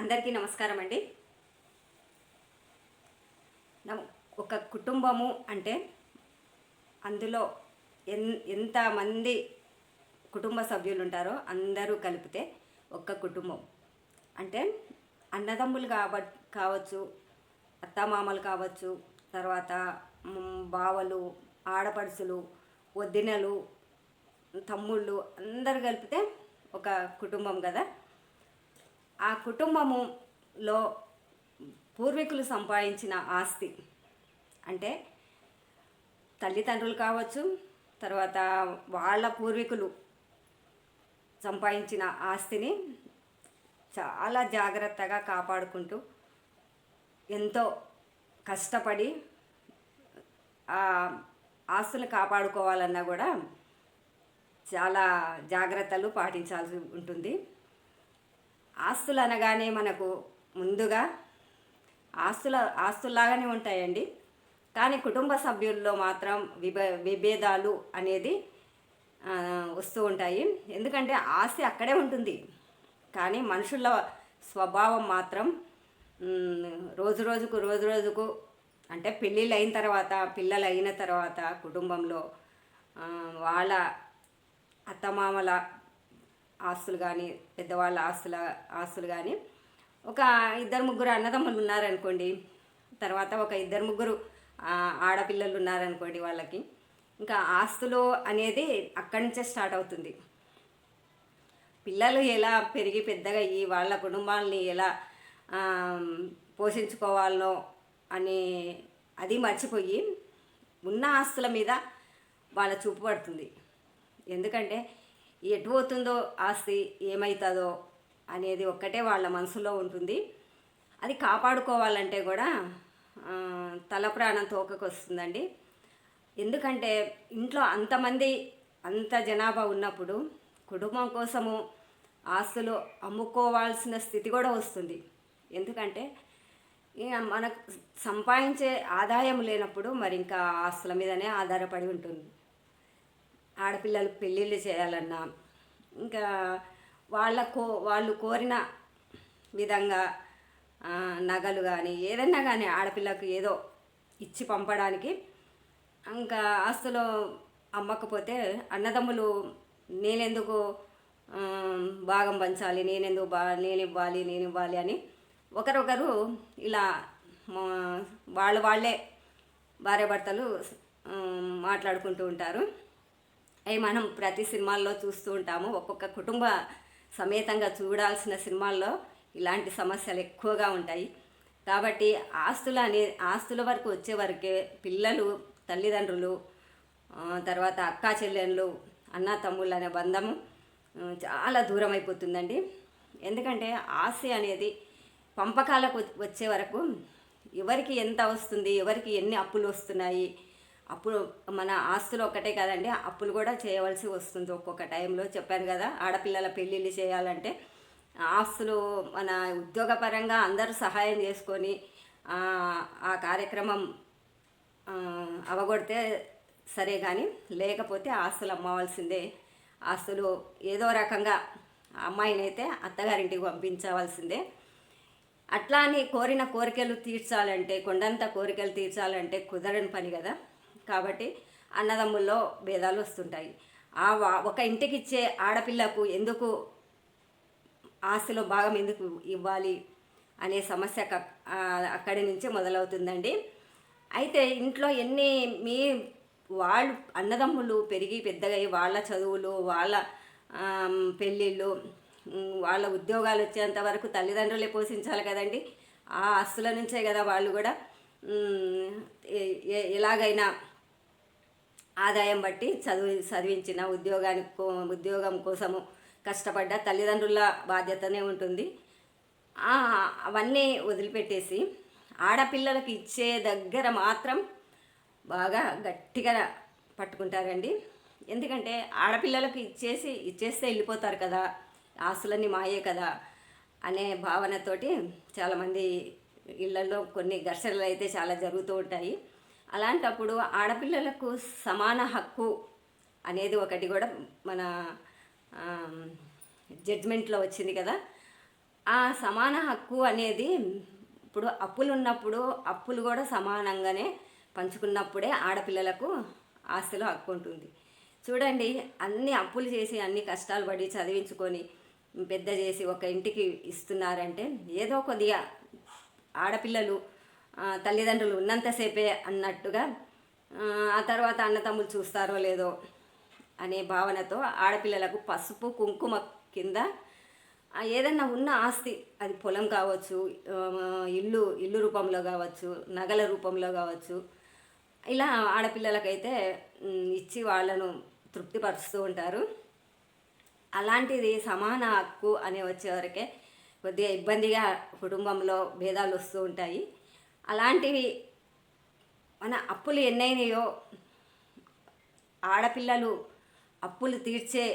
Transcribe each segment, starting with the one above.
అందరికీ నమస్కారం అండి. ఒక కుటుంబము అంటే అందులో ఎంతమంది కుటుంబ సభ్యులు ఉంటారో అందరూ కలిపితే ఒక్క కుటుంబం. అంటే అన్నదమ్ములు కావచ్చు, అత్తమామలు కావచ్చు, తర్వాత బావలు, ఆడపడుచులు, వదినలు, తమ్ముళ్ళు అందరు కలిపితే ఒక కుటుంబం కదా. ఆ కుటుంబములో పూర్వీకులు సంపాదించిన ఆస్తి అంటే తల్లిదండ్రులు కావచ్చు, తర్వాత వాళ్ళ పూర్వీకులు సంపాదించిన ఆస్తిని చాలా జాగ్రత్తగా కాపాడుకుంటూ ఎంతో కష్టపడి ఆ ఆస్తులు కాపాడుకోవాలన్నా కూడా చాలా జాగ్రత్తలు పాటించాల్సి ఉంటుంది. ఆస్తులు అనగానే మనకు ముందుగా ఆస్తుల్లాగానే ఉంటాయండి, కానీ కుటుంబ సభ్యుల్లో మాత్రం విభేదాలు అనేది వస్తూ ఉంటాయి. ఎందుకంటే ఆస్తి అక్కడే ఉంటుంది, కానీ మనుషుల స్వభావం మాత్రం రోజు రోజుకు అంటే పెళ్ళిళ్ళు అయిన తర్వాత, పిల్లలు అయిన తర్వాత కుటుంబంలో వాళ్ళ అత్తమామల ఆస్తులు కానీ, పెద్దవాళ్ళ ఆస్తులు కానీ, ఒక ఇద్దరు ముగ్గురు అన్నదమ్ములు ఉన్నారనుకోండి, తర్వాత ఒక ఇద్దరు ముగ్గురు ఆడపిల్లలు ఉన్నారనుకోండి, వాళ్ళకి ఇంకా ఆస్తులు అనేది అక్కడి నుంచే స్టార్ట్ అవుతుంది. పిల్లలు ఎలా పెరిగి పెద్దగా వాళ్ళ కుటుంబాలని ఎలా పోషించుకోవాలనో అని అది మర్చిపోయి ఉన్న ఆస్తుల మీద వాళ్ళ చూపు పడుతుంది. ఎందుకంటే ఎటు పోతుందో ఆస్తి, ఏమవుతుందో అనేది ఒక్కటే వాళ్ళ మనసులో ఉంటుంది. అది కాపాడుకోవాలంటే కూడా తల ప్రాణం తోకకు వస్తుందండి. ఎందుకంటే ఇంట్లో అంత జనాభా ఉన్నప్పుడు కుటుంబం కోసము ఆస్తులు అమ్ముకోవాల్సిన స్థితి కూడా వస్తుంది. ఎందుకంటే మనకు సంపాదించే ఆదాయం లేనప్పుడు మరి ఇంకా ఆస్తుల మీదనే ఆధారపడి ఉంటుంది. ఆడపిల్లలు పెళ్ళిళ్ళు చేయాలన్నా, ఇంకా వాళ్ళు కోరిన విధంగా నగలు కానీ ఏదన్నా కానీ ఆడపిల్లకు ఏదో ఇచ్చి పంపడానికి ఇంకా ఆస్తులు అమ్మకపోతే అన్నదమ్ములు నేనెందుకు భాగం పంచాలి, నేను ఇవ్వాలి అని ఒకరొకరు ఇలా వాళ్ళే భార్యాభర్తలు మాట్లాడుకుంటూ ఉంటారు. అవి మనం ప్రతి సినిమాల్లో చూస్తూ ఉంటాము. ఒక్కొక్క కుటుంబ సమేతంగా చూడాల్సిన సినిమాల్లో ఇలాంటి సమస్యలు ఎక్కువగా ఉంటాయి. కాబట్టి ఆస్తుల వరకు వచ్చే వరకే పిల్లలు, తల్లిదండ్రులు, తర్వాత అక్కా చెల్లెళ్ళు, అన్న తమ్ముళ్ళు అనే బంధము చాలా దూరం అయిపోతుందండి. ఎందుకంటే ఆస్తి అనేది పంపకాలకు వచ్చే వరకు ఎవరికి ఎంత వస్తుంది, ఎవరికి ఎన్ని అప్పులు వస్తున్నాయి, అప్పుడు మన ఆస్తులు ఒక్కటే కాదండి, అప్పులు కూడా చేయవలసి వస్తుంది ఒక్కొక్క టైంలో. చెప్పాను కదా, ఆడపిల్లల పెళ్ళిళ్ళు చేయాలంటే ఆస్తులు మన ఉద్యోగపరంగా అందరూ సహాయం చేసుకొని ఆ కార్యక్రమం అవగొడితే సరే, కానీ లేకపోతే ఆస్తులు అమ్మవలసిందే. ఆస్తులు ఏదో రకంగా అమ్మాయినైతే అత్తగారింటికి పంపించవలసిందే. అట్లా అని కోరిన కోరికలు తీర్చాలంటే, కొండంత కోరికలు తీర్చాలంటే కుదరని పని కదా. కాబట్టి అన్నదమ్ముల్లో భేదాలు వస్తుంటాయి. ఒక ఇంటికి ఇచ్చే ఆడపిల్లకు ఎందుకు ఆస్తిలో భాగం ఎందుకు ఇవ్వాలి అనే సమస్య అక్కడి నుంచే మొదలవుతుందండి. అయితే ఇంట్లో వాళ్ళు అన్నదమ్ములు పెరిగి పెద్దగా వాళ్ళ చదువులు, వాళ్ళ పెళ్ళిళ్ళు, వాళ్ళ ఉద్యోగాలు వచ్చేంత వరకు తల్లిదండ్రులే పోషించాలి కదండి. ఆ ఆస్తుల నుంచే కదా వాళ్ళు కూడా ఎలాగైనా ఆదాయం బట్టి చదివించిన ఉద్యోగం కోసము కష్టపడ్డ తల్లిదండ్రుల బాధ్యతనే ఉంటుంది. అవన్నీ వదిలిపెట్టేసి ఆడపిల్లలకి ఇచ్చే దగ్గర మాత్రం బాగా గట్టిగా పట్టుకుంటారండి. ఎందుకంటే ఆడపిల్లలకు ఇచ్చేస్తే వెళ్ళిపోతారు కదా, ఆస్తులన్నీ మాయే కదా అనే భావనతోటి చాలామంది ఇళ్లలో కొన్ని ఘర్షణలు అయితే చాలా జరుగుతూ ఉంటాయి. అలాంటప్పుడు ఆడపిల్లలకు సమాన హక్కు అనేది ఒకటి కూడా మన జడ్జ్మెంట్లో వచ్చింది కదా. ఆ సమాన హక్కు అనేది ఇప్పుడు అప్పులు ఉన్నప్పుడు అప్పులు కూడా సమానంగానే పంచుకున్నప్పుడే ఆడపిల్లలకు ఆస్తిలో హక్కు ఉంటుంది. చూడండి, అన్ని అప్పులు చేసి అన్ని కష్టాలు పడి చదివించుకొని పెద్ద చేసి ఒక ఇంటికి ఇస్తున్నారంటే ఏదో కొద్దిగా ఆడపిల్లలు తల్లిదండ్రులు ఉన్నంతసేపే అన్నట్టుగా, ఆ తర్వాత అన్నతమ్ములు చూస్తారో లేదో అనే భావనతో ఆడపిల్లలకు పసుపు కుంకుమ కింద ఏదన్నా ఉన్న ఆస్తి, అది పొలం కావచ్చు, ఇల్లు రూపంలో కావచ్చు, నగల రూపంలో కావచ్చు, ఇలా ఆడపిల్లలకైతే ఇచ్చి వాళ్ళను తృప్తిపరుస్తూ ఉంటారు. అలాంటిది సమాన హక్కు అనే వచ్చేవరకే కొద్దిగా ఇబ్బందిగా కుటుంబంలో భేదాలు వస్తూ ఉంటాయి. అలాంటివి మన అప్పులు ఎన్నైనాయో ఆడపిల్లలు అప్పులు తీర్చే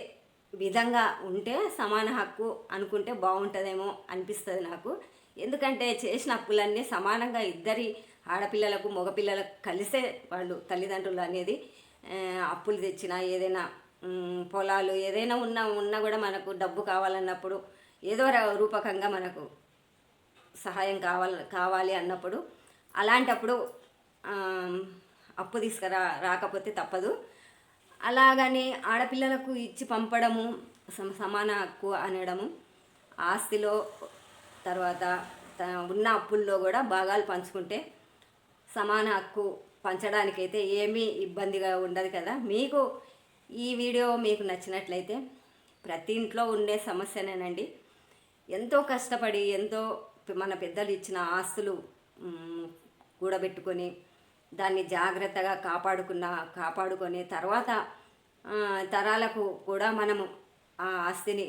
విధంగా ఉంటే సమాన హక్కు అనుకుంటే బాగుంటుందేమో అనిపిస్తుంది నాకు. ఎందుకంటే చేసిన అప్పులన్నీ సమానంగా ఇద్దరి ఆడపిల్లలకు మగపిల్లలకు కలిసే వాళ్ళు తల్లిదండ్రులు అనేది అప్పులు తెచ్చినా ఏదైనా పొలాలు ఏదైనా ఉన్నా కూడా మనకు డబ్బు కావాలన్నప్పుడు ఏదో రూపకంగా మనకు సహాయం కావాలి అన్నప్పుడు అలాంటప్పుడు అప్పు రాకపోతే తప్పదు. అలాగని ఆడపిల్లలకు ఇచ్చి పంపడము సమాన హక్కు అనడము, ఆస్తిలో తర్వాత ఉన్న అప్పుల్లో కూడా భాగాలు పంచుకుంటే సమాన హక్కు పంచడానికైతే ఏమీ ఇబ్బందిగా ఉండదు కదా. మీకు ఈ వీడియో మీకు నచ్చినట్లయితే, ప్రతి ఇంట్లో ఉండే సమస్యనేనండి, ఎంతో కష్టపడి ఎంతో మన పెద్దలు ఇచ్చిన ఆస్తులు కూడబెట్టుకొని దాన్ని జాగ్రత్తగా కాపాడుకొని తర్వాత తరాలకు కూడా మనము ఆ ఆస్తిని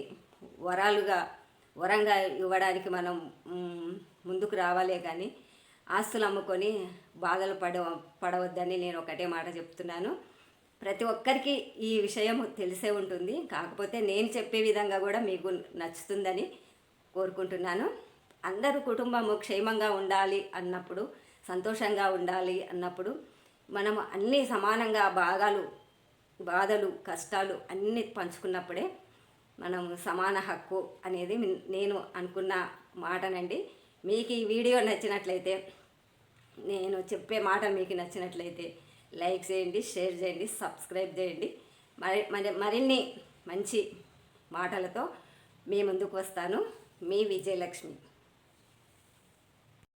వరంగా ఇవ్వడానికి మనం ముందుకు రావాలే కానీ ఆస్తులు అమ్ముకొని బాధలు పడవద్దని నేను ఒకటే మాట చెప్తున్నాను. ప్రతి ఒక్కరికి ఈ విషయం తెలిసే ఉంటుంది, కాకపోతే నేను చెప్పే విధంగా కూడా మీకు నచ్చుతుందని కోరుకుంటున్నాను. అందరూ కుటుంబము క్షేమంగా ఉండాలి అన్నప్పుడు, సంతోషంగా ఉండాలి అన్నప్పుడు మనం అన్నీ సమానంగా బాధలు కష్టాలు అన్నీ పంచుకున్నప్పుడే మనం సమాన హక్కు అనేది నేను అనుకున్న మాటనండి. మీకు ఈ వీడియో నచ్చినట్లయితే, నేను చెప్పే మాట మీకు నచ్చినట్లయితే లైక్ చేయండి, షేర్ చేయండి, సబ్స్క్రైబ్ చేయండి. మరిన్ని మంచి మాటలతో మీ ముందుకు వస్తాను. మీ విజయలక్ష్మి.